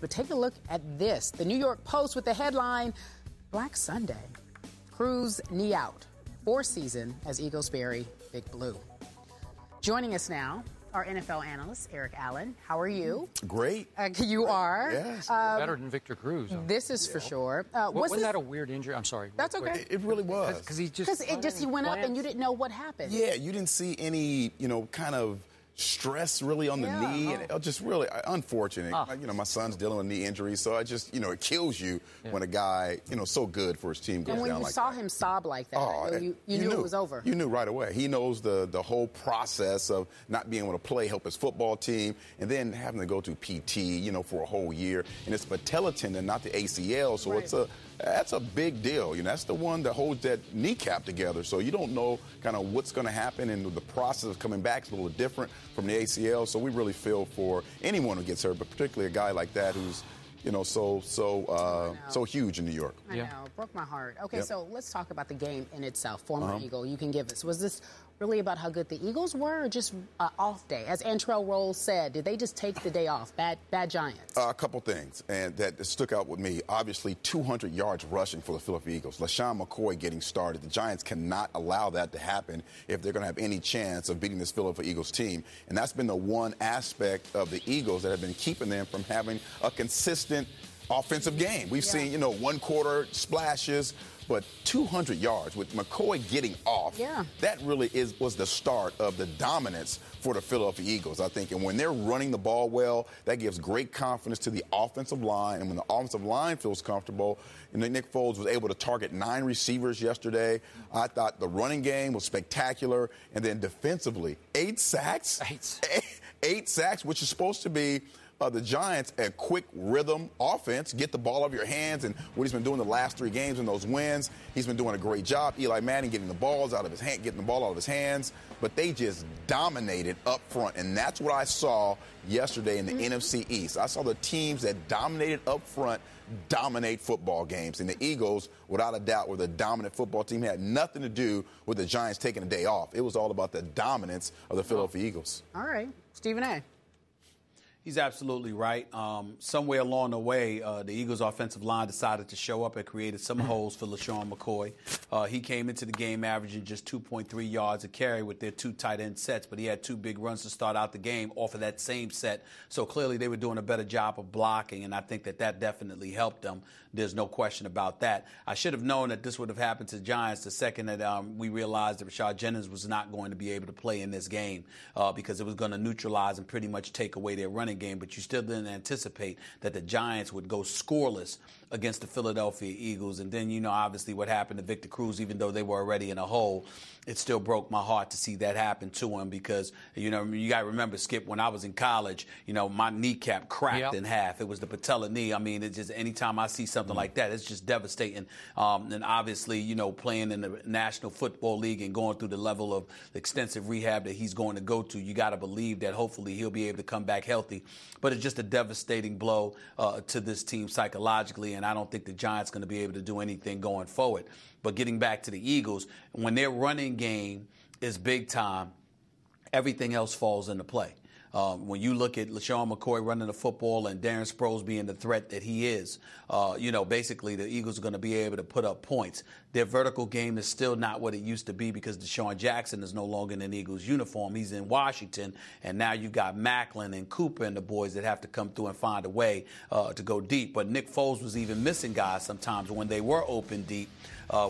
But take a look at this. The New York Post with the headline, Black Sunday. Cruz knee out. 4th season as Eagles bury Big Blue. Joining us now, our NFL analyst, Eric Allen. How are you? Great. You are. Yes. Better than Victor Cruz. This is for sure. Wasn't that a weird injury? I'm sorry. That's okay. It really was. Because he went up and you didn't know what happened. Yeah, you didn't see any, kind of stress really on the knee. And it just really unfortunate. My son's dealing with knee injuries, so I just, it kills you when a guy, so good for his team goes down like that. And when you saw him sob like that, you knew it was over. You knew right away. He knows the whole process of not being able to play, help his football team, and then having to go to PT, for a whole year. And it's patella tendon, not the ACL, so that's a big deal. That's the one that holds that kneecap together. So you don't know kind of what's going to happen, and the process of coming back is a little different from the ACL. So we really feel for anyone who gets hurt, but particularly a guy like that who's, so huge in New York. I know. It broke my heart. Okay, so let's talk about the game in itself. Former Eagle, you can give us. Was this really about how good the Eagles were, or just an off day? As Antrell Rolls said, did they just take the day off? Bad Giants? A couple things, and that stuck out with me. Obviously, 200 yards rushing for the Philadelphia Eagles. LaShawn McCoy getting started. The Giants cannot allow that to happen if they're going to have any chance of beating this Philadelphia Eagles team. And that's been the one aspect of the Eagles that have been keeping them from having a consistent offensive game. We've seen, one quarter splashes, but 200 yards with McCoy getting off. That really was the start of the dominance for the Philadelphia Eagles, I think. And when they're running the ball well, that gives great confidence to the offensive line. And when the offensive line feels comfortable, Nick Foles was able to target 9 receivers yesterday. I thought the running game was spectacular. And then defensively, 8 sacks. 8 sacks, which is supposed to be the Giants a quick rhythm offense, get the ball out of your hands, and what he's been doing the last 3 games in those wins, he's been doing a great job. Eli Manning getting the balls out of his hand, getting the ball out of his hands, but they just dominated up front, and that's what I saw yesterday in the NFC East. I saw the teams that dominated up front dominate football games, and the Eagles, without a doubt, were the dominant football team. It had nothing to do with the Giants taking a day off. It was all about the dominance of the Philadelphia Eagles. All right, Stephen A. He's absolutely right. Somewhere along the way, the Eagles' offensive line decided to show up and created some holes for LaShawn McCoy. He came into the game averaging just 2.3 yards a carry with their 2 tight end sets, but he had 2 big runs to start out the game off of that same set. So clearly they were doing a better job of blocking, and I think that definitely helped them. There's no question about that. I should have known that this would have happened to the Giants the second that we realized that Rashad Jennings was not going to be able to play in this game because it was going to neutralize and pretty much take away their running game, but you still didn't anticipate that the Giants would go scoreless against the Philadelphia Eagles. And then, obviously what happened to Victor Cruz, even though they were already in a hole, it still broke my heart to see that happen to him because, you got to remember, Skip, when I was in college, my kneecap cracked in half. It was the patella knee. I mean, it's just anytime I see something like that, it's just devastating. And obviously, playing in the National Football League and going through the level of extensive rehab that he's going to go to, you got to believe that hopefully he'll be able to come back healthy. But it's just a devastating blow to this team psychologically, and I don't think the Giants are going to be able to do anything going forward. But getting back to the Eagles, when their running game is big time, everything else falls into play. When you look at LaShawn McCoy running the football and Darren Sproles being the threat that he is, basically the Eagles are going to be able to put up points. Their vertical game is still not what it used to be because Deshaun Jackson is no longer in an Eagles uniform. He's in Washington, and now you've got Macklin and Cooper and the boys that have to come through and find a way to go deep. But Nick Foles was even missing guys sometimes when they were open deep.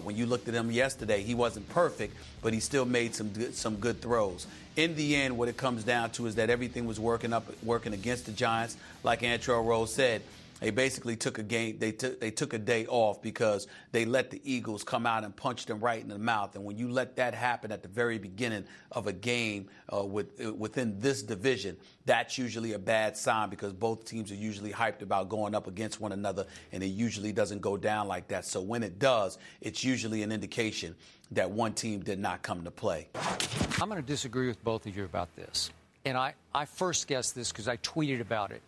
When you looked at him yesterday, he wasn't perfect, but he still made some good throws. In the end, what it comes down to is that everything was working against the Giants. Like Antrell Rose said, they basically took a game. They took a day off because they let the Eagles come out and punch them right in the mouth. And when you let that happen at the very beginning of a game within this division, that's usually a bad sign because both teams are usually hyped about going up against one another, and it usually doesn't go down like that. So when it does, it's usually an indication that one team did not come to play. I'm going to disagree with both of you about this. And I first guessed this because I tweeted about it.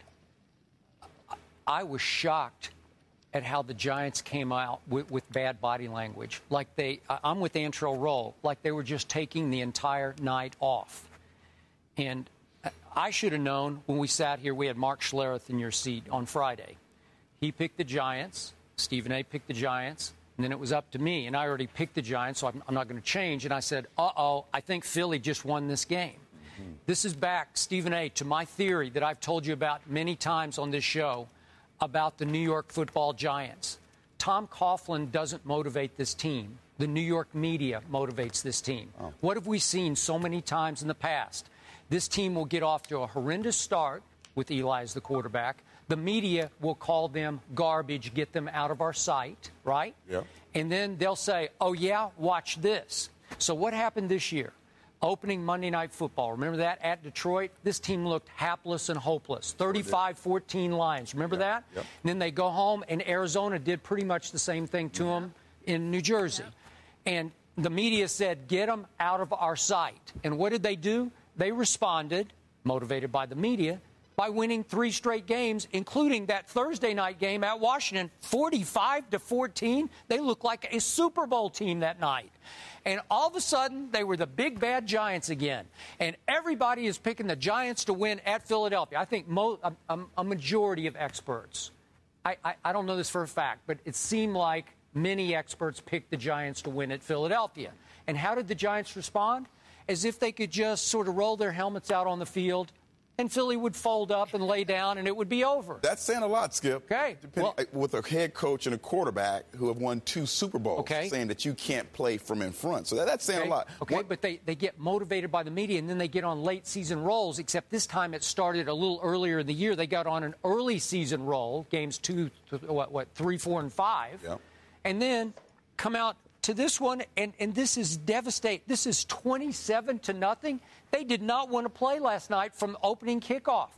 I was shocked at how the Giants came out with bad body language. Like I'm with Antrell Roll, like they were just taking the entire night off. And I should have known when we sat here, we had Mark Schlereth in your seat on Friday. He picked the Giants. Stephen A. picked the Giants. And then it was up to me. And I already picked the Giants, so I'm not going to change. And I said, I think Philly just won this game. This is back, Stephen A., to my theory that I've told you about many times on this show about the New York football Giants. Tom Coughlin doesn't motivate this team. The New York media motivates this team. Oh. What have we seen so many times in the past? This team will get off to a horrendous start with Eli as the quarterback. The media will call them garbage, get them out of our sight, right? Yeah. And then they'll say, oh, yeah, watch this. So what happened this year? Opening Monday Night Football. Remember that? At Detroit, this team looked hapless and hopeless. 35-14 Lions. Remember that? Yep. And then they go home, and Arizona did pretty much the same thing to them in New Jersey. And the media said, get them out of our sight. And what did they do? They responded, motivated by the media, by winning 3 straight games, including that Thursday night game at Washington, 45-14. They looked like a Super Bowl team that night. And all of a sudden, they were the big, bad Giants again. And everybody is picking the Giants to win at Philadelphia. I think a majority of experts, I don't know this for a fact, but it seemed like many experts picked the Giants to win at Philadelphia. And how did the Giants respond? As if they could just sort of roll their helmets out on the field, and Philly would fold up and lay down, and it would be over. That's saying a lot, Skip. Okay. With a head coach and a quarterback who have won 2 Super Bowls, okay, saying that you can't play from in front. So that's saying a lot. Okay, but they get motivated by the media, and then they get on late-season rolls, except this time it started a little earlier in the year. They got on an early-season roll, games 2, 3, 4, and 5, yeah, and then come out to this one, and this is devastating. This is 27-0. They did not want to play last night from opening kickoff.